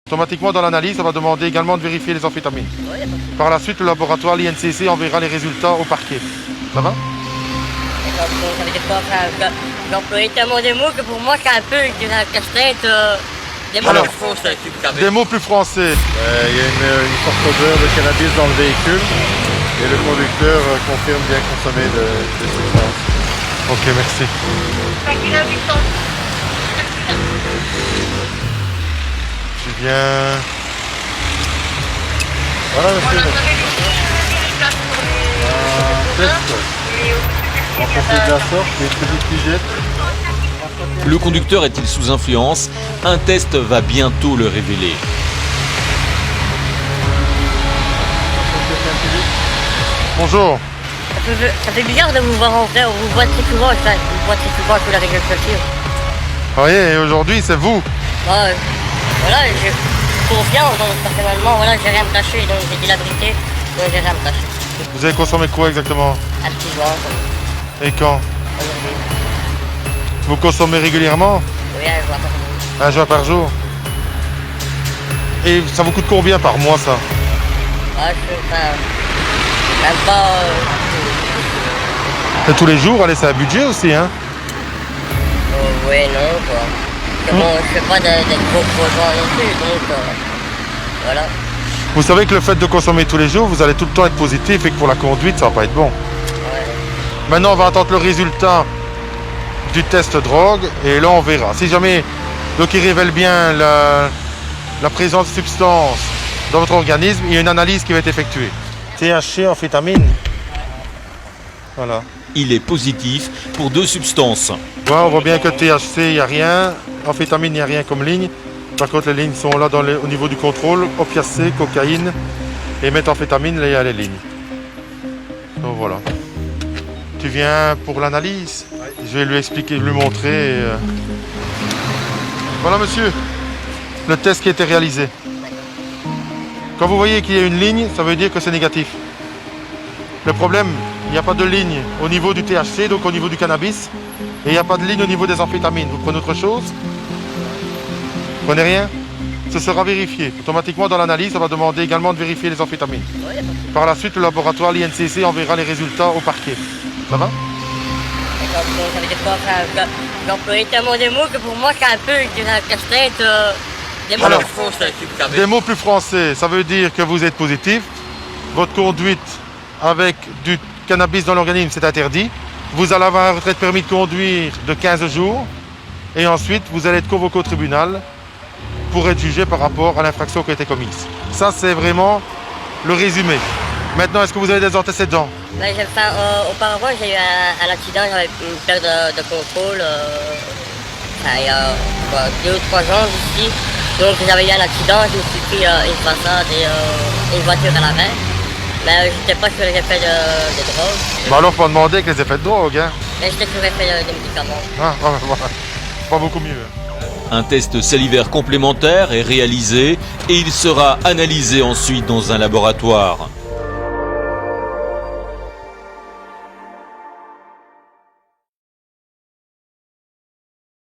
Automatiquement, dans l'analyse, on va demander également de vérifier les amphétamines. Oui, Par la suite, le laboratoire, l'INCC, enverra les résultats au parquet. Ça va? ça veut dire quoi? Enfin, j'ai employé tellement des mots que pour moi, c'est un peu de la casse-tête. Des mots Alors, de faux, ça, tu le Des mots plus français. Il y a une forte odeur de cannabis dans le véhicule et le conducteur confirme bien consommer de substances. Ok, merci. Tu viens... Voilà, monsieur. Un test. On fait de la sorte, des petites pigettes. Le conducteur est-il sous influence? Un test va bientôt le révéler. Bonjour. Ça fait bizarre de vous voir en vrai, on vous voit très souvent, ça, on vous voit très souvent sous la réglementation. Oui, et aujourd'hui, c'est vous. Voilà, j'ai confiance, donc personnellement, voilà, j'ai rien à me cacher, donc j'ai dit la vérité, donc j'ai rien à me cacher. Vous avez consommé quoi exactement? Un petit joint, comme Et quand? aujourd'hui. Vous consommez régulièrement? Oui, un joint par jour. Un joint par jour? Et ça vous coûte combien par mois, ça? Ah, je sais pas, même pas... Et tous les jours, allez, c'est un budget aussi, hein? oui, non, quoi. Parce que bon, je fais pas des gros joints non plus, donc... voilà. Vous savez que le fait de consommer tous les jours, vous allez tout le temps être positif et que pour la conduite, ça va pas être bon. Ouais. Maintenant, on va attendre le résultat du test drogue et là, on verra. Si jamais, donc il révèle bien la présence de substances dans votre organisme, il y a une analyse qui va être effectuée. THC, amphétamine. Voilà. Il est positif pour 2 substances. Ouais, on voit bien que THC, il n'y a rien. Amphétamine, il n'y a rien comme ligne. Par contre, les lignes sont là au niveau du contrôle. Opiacé, cocaïne et méthamphétamine, là, il y a les lignes. Donc voilà. Tu viens pour l'analyse? Je vais lui expliquer, lui montrer. Voilà, monsieur. Le test qui a été réalisé. Quand vous voyez qu'il y a une ligne, ça veut dire que c'est négatif. Le problème, il n'y a pas de ligne au niveau du THC, donc au niveau du cannabis. Et il n'y a pas de ligne au niveau des amphétamines. Vous prenez autre chose? Vous prenez rien? Ce sera vérifié. Automatiquement, dans l'analyse, on va demander également de vérifier les amphétamines. Par la suite, le laboratoire, l'INCC, enverra les résultats au parquet. Ça va? Ça veut dire quoi? Enfin, j'ai employé tellement des mots que pour moi, c'est un peu de la casse-tête. Des mots Alors, de faux, ça, tu le Des mots plus français, ça veut dire que vous êtes positif. Votre conduite avec du cannabis dans l'organisme, c'est interdit. Vous allez avoir un retrait de permis de conduire de 15 jours. Et ensuite, vous allez être convoqué au tribunal pour être jugé par rapport à l'infraction qui a été commise. Ça, c'est vraiment le résumé. Maintenant, est-ce que vous avez des antécédents? Ben, auparavant, j'ai eu un accident, j'avais une perte de contrôle. Il y a 2 ou 3 ans ici. Donc j'avais eu un accident, je me suis pris une façade et une voiture à l'arrêt. Mais je n'étais pas sur les effets de drogue. Bah alors, faut demander avec les effets de drogue. Hein. Mais j'étais sur les effets de médicaments. Ah, voilà. Pas beaucoup mieux. Un test salivaire complémentaire est réalisé et il sera analysé ensuite dans un laboratoire.